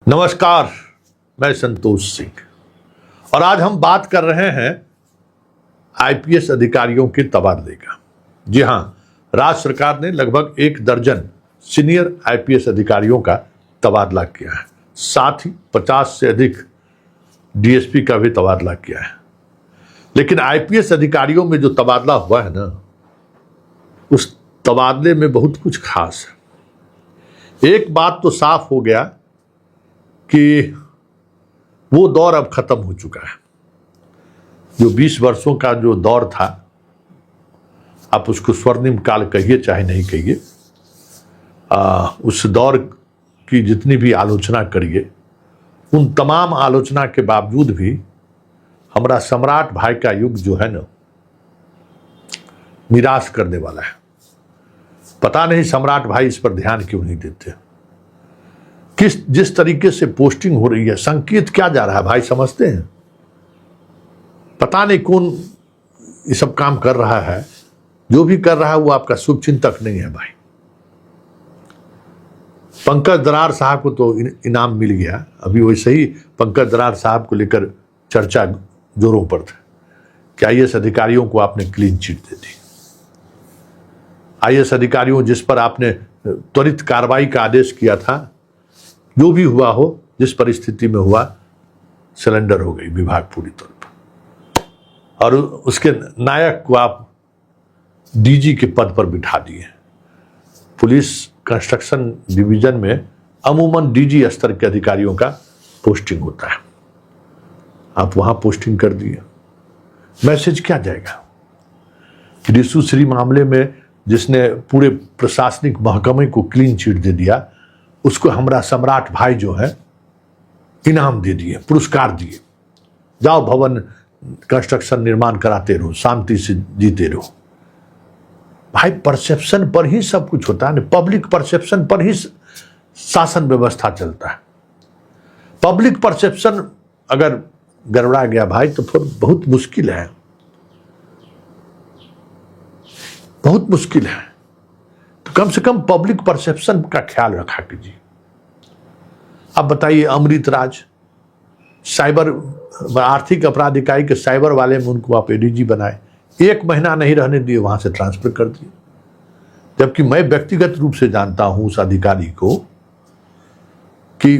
नमस्कार, मैं संतोष सिंह और आज हम बात कर रहे हैं आईपीएस अधिकारियों के तबादले का। जी हां, राज्य सरकार ने लगभग 1 दर्जन सीनियर आईपीएस अधिकारियों का तबादला किया है, साथ ही 50 से अधिक डीएसपी का भी तबादला किया है। लेकिन आईपीएस अधिकारियों में जो तबादला हुआ है ना, उस तबादले में बहुत कुछ खास है। एक बात तो साफ हो गया कि वो दौर अब खत्म हो चुका है। जो 20 वर्षों का जो दौर था, आप उसको स्वर्णिम काल कहिए चाहे नहीं कहिए, उस दौर की जितनी भी आलोचना करिए, उन तमाम आलोचना के बावजूद भी हमारा सम्राट भाई का युग जो है ना, निराश करने वाला है। पता नहीं सम्राट भाई इस पर ध्यान क्यों नहीं देते। जिस तरीके से पोस्टिंग हो रही है, संकेत क्या जा रहा है भाई, समझते हैं? पता नहीं कौन ये सब काम कर रहा है। जो भी कर रहा है वो आपका शुभ चिंतक नहीं है भाई। पंकज दरार साहब को तो इनाम मिल गया। अभी वैसे ही पंकज दरार साहब को लेकर चर्चा जोरों पर था कि आईएएस अधिकारियों को आपने क्लीन चिट दे दी। आईएएस अधिकारियों जिस पर आपने त्वरित कार्रवाई का आदेश किया था, जो भी हुआ हो, जिस परिस्थिति में हुआ, सिलेंडर हो गई विभाग पूरी तौर पर, और उसके नायक को आप डीजी के पद पर बिठा दिए। पुलिस कंस्ट्रक्शन डिवीजन में अमूमन डीजी स्तर के अधिकारियों का पोस्टिंग होता है, आप वहां पोस्टिंग कर दिए। मैसेज क्या जाएगा? रिशु श्री मामले में जिसने पूरे प्रशासनिक महकमे को क्लीन चिट दे दिया, उसको हमारा सम्राट भाई जो है इनाम दे दिए, पुरस्कार दिए। जाओ भवन कंस्ट्रक्शन निर्माण कराते रहो, शांति से जीते रहो। भाई परसेप्शन पर ही सब कुछ होता है ना, पब्लिक परसेप्शन पर ही शासन व्यवस्था चलता है। पब्लिक परसेप्शन अगर गड़बड़ा गया भाई तो फिर बहुत मुश्किल है, बहुत मुश्किल है। तो कम से कम पब्लिक परसेप्शन का ख्याल रखा कीजिए। अब बताइए, अमृत राज साइबर आर्थिक अपराध इकाई के साइबर वाले में उनको आप एडीजी बनाए, 1 महीना नहीं रहने दिए, वहां से ट्रांसफर कर दिए। जबकि मैं व्यक्तिगत रूप से जानता हूं उस अधिकारी को कि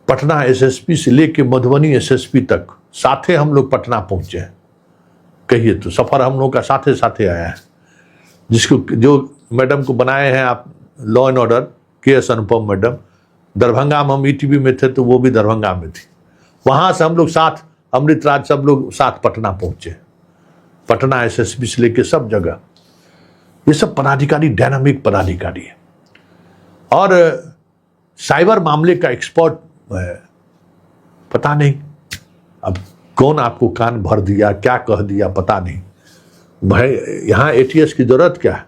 पटना एसएसपी से लेके मधुबनी एसएसपी तक साथे हम लोग पटना पहुंचे हैं। कहिए तो सफर हम लोग का साथे साथे आया है। जिसको जो मैडम को बनाए हैं आप law and order, KS. Anupam madam, Darbhanga में हम ईटीवी में थे तो वो भी दरभंगा में थी। वहां से हम लोग साथ, अमृत राज सब लोग साथ पटना पहुंचे। पटना एसएसपी से लेके सब जगह ये सब पदाधिकारी डायनामिक पदाधिकारी है और साइबर मामले का एक्सपर्ट है। पता नहीं अब कौन आपको कान भर दिया, क्या कह दिया, पता नहीं भाई। यहाँ एटीएस की जरूरत क्या है?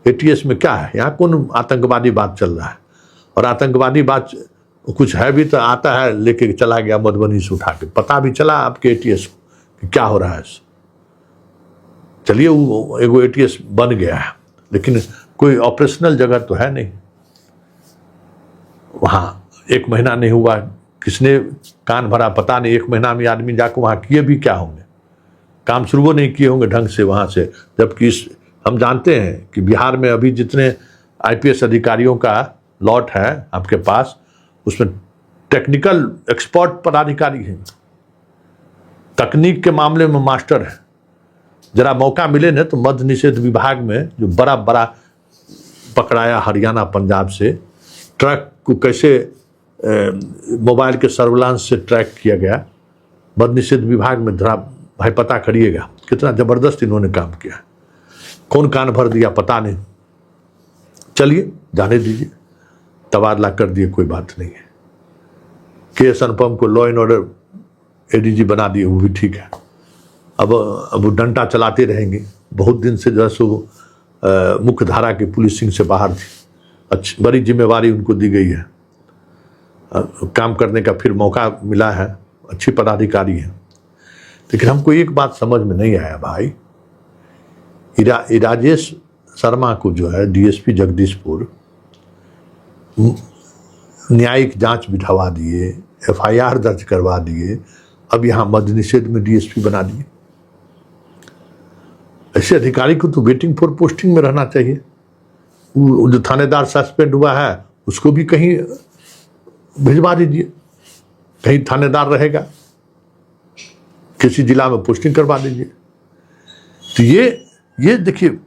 एटीएस में क्या है? यहाँ कौन आतंकवादी बात चल रहा है? और आतंकवादी बात कुछ है भी तो आता है लेके चला गया मधुबनी से उठा के। पता भी चला आपके एटीएस को कि क्या हो रहा है। चलिए वो एगो एटीएस बन गया है, लेकिन कोई ऑपरेशनल जगह तो है नहीं। वहां 1 महीना नहीं हुआ, किसने कान भरा पता नहीं। 1 महीना में आदमी जाकर वहां किए भी क्या होंगे, काम शुरू नहीं किए होंगे ढंग से वहां से। जबकि हम जानते हैं कि बिहार में अभी जितने आईपीएस अधिकारियों का लॉट है आपके पास, उसमें टेक्निकल एक्सपर्ट पदाधिकारी हैं, तकनीक के मामले में मास्टर है। जरा मौका मिले ना तो मद्य निषेध विभाग में जो बड़ा बड़ा पकड़ाया हरियाणा पंजाब से, ट्रक को कैसे मोबाइल के सर्विलांस से ट्रैक किया गया मद्य निषेध विभाग में, जरा भाई पता करिएगा कितना जबरदस्त इन्होंने काम किया। कौन कान भर दिया पता नहीं। चलिए जाने दीजिए, तबादला कर दिए, कोई बात नहीं है। के.एस. अनुपम को लॉ एंड ऑर्डर एडीजी बना दिए, वो भी ठीक है। अब वो डंडा चलाते रहेंगे। बहुत दिन से जो है मुख्य धारा की पुलिसिंग से बाहर थी। अच्छी बड़ी जिम्मेवारी उनको दी गई है, काम करने का फिर मौका मिला है, अच्छी पदाधिकारी है। लेकिन हमको एक बात समझ में नहीं आया भाई, राजेश शर्मा को जो है डीएसपी जगदीशपुर न्यायिक जांच बिठवा दिए, एफआईआर दर्ज करवा दिए, अब यहाँ मद्य निषेध में डीएसपी बना दिए। ऐसे अधिकारी को तो वेटिंग फॉर पोस्टिंग में रहना चाहिए। वो जो थानेदार सस्पेंड हुआ है उसको भी कहीं भिजवा दीजिए, कहीं थानेदार रहेगा, किसी जिला में पोस्टिंग करवा दीजिए। तो ये देखिए,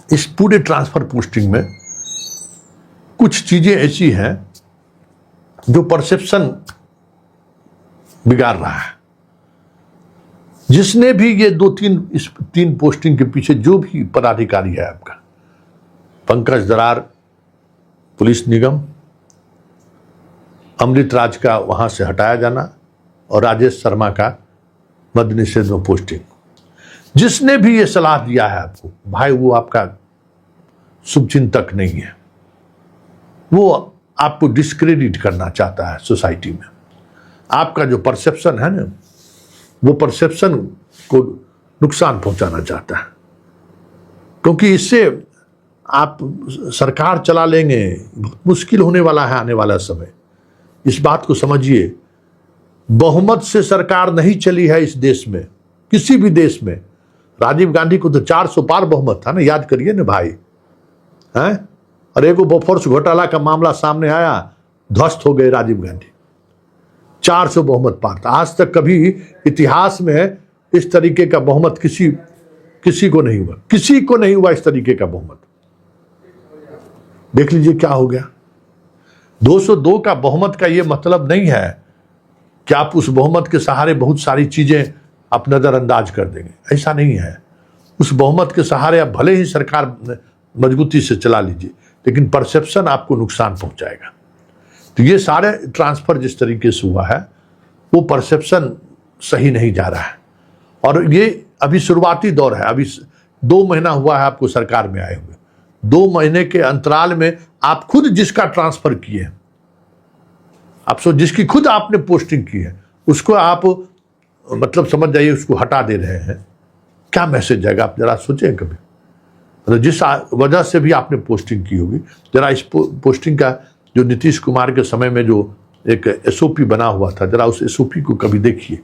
इस पूरे ट्रांसफर पोस्टिंग में कुछ चीजें ऐसी हैं जो परसेप्शन बिगाड़ रहा है। जिसने भी ये इस तीन पोस्टिंग के पीछे जो भी पदाधिकारी है आपका, पंकज दरार पुलिस निगम, अमृत राज का वहां से हटाया जाना और राजेश शर्मा का मद्य निषेध में पोस्टिंग, जिसने भी ये सलाह दिया है आपको, भाई वो आपका शुभचिंतक नहीं है, वो आपको डिस्क्रेडिट करना चाहता है सोसाइटी में। आपका जो परसेप्शन है ना, वो परसेप्शन को नुकसान पहुंचाना चाहता है, क्योंकि इससे आप सरकार चला लेंगे, बहुत मुश्किल होने वाला है आने वाला समय। इस बात को समझिए, बहुमत से सरकार नहीं चली है इस देश में, किसी भी देश में। राजीव गांधी को तो 400 पार बहुमत था ना, याद करिए ना भाई, हैं? और एक बोफोर्स घोटाला का मामला सामने आया, ध्वस्त हो गए राजीव गांधी। 400 बहुमत पार था। आज तक कभी इतिहास में इस तरीके का बहुमत किसी को नहीं हुआ, किसी को नहीं हुआ इस तरीके का बहुमत। देख लीजिए क्या हो गया। 202 का बहुमत का ये मतलब नहीं है कि आप उस बहुमत के सहारे बहुत सारी चीजें आप नजरअंदाज कर देंगे, ऐसा नहीं है। उस बहुमत के सहारे आप भले ही सरकार मजबूती से चला लीजिए, लेकिन परसेप्शन आपको नुकसान पहुंचाएगा। तो ये सारे ट्रांसफर जिस तरीके से हुआ है, वो परसेप्शन सही नहीं जा रहा है। और ये अभी शुरुआती दौर है, अभी 2 महीना हुआ है आपको सरकार में आए हुए। 2 महीने के अंतराल में आप खुद जिसका ट्रांसफर किए, आप जिसकी खुद आपने पोस्टिंग की है, उसको आप मतलब समझ जाइए उसको हटा दे रहे हैं। क्या मैसेज जाएगा, आप जरा सोचें कभी। मतलब जिस वजह से भी आपने पोस्टिंग की होगी, जरा इस पोस्टिंग का जो नीतीश कुमार के समय में जो एक एसओपी बना हुआ था, जरा उस एसओपी को कभी देखिए।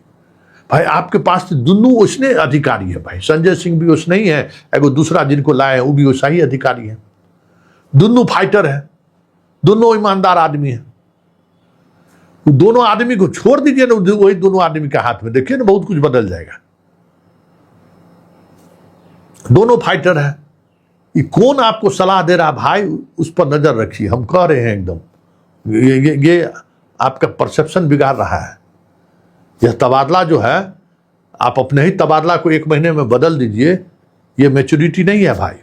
भाई आपके पास तो दोनों उसने अधिकारी है भाई, संजय सिंह भी उसने ही है, एगो दूसरा जिनको लाए हैं वो भी वैसा ही अधिकारी है। दोनों फाइटर है, दोनों ईमानदार आदमी है। दोनों आदमी को छोड़ दीजिए ना, वही दोनों आदमी के हाथ में, देखिए ना बहुत कुछ बदल जाएगा। दोनों फाइटर है। ये कौन आपको सलाह दे रहा भाई, उस पर नजर रखिए। हम कह रहे हैं एकदम ये आपका परसेप्शन बिगाड़ रहा है। यह तबादला जो है, आप अपने ही तबादला को 1 महीने में बदल दीजिए, ये मैच्योरिटी नहीं है भाई।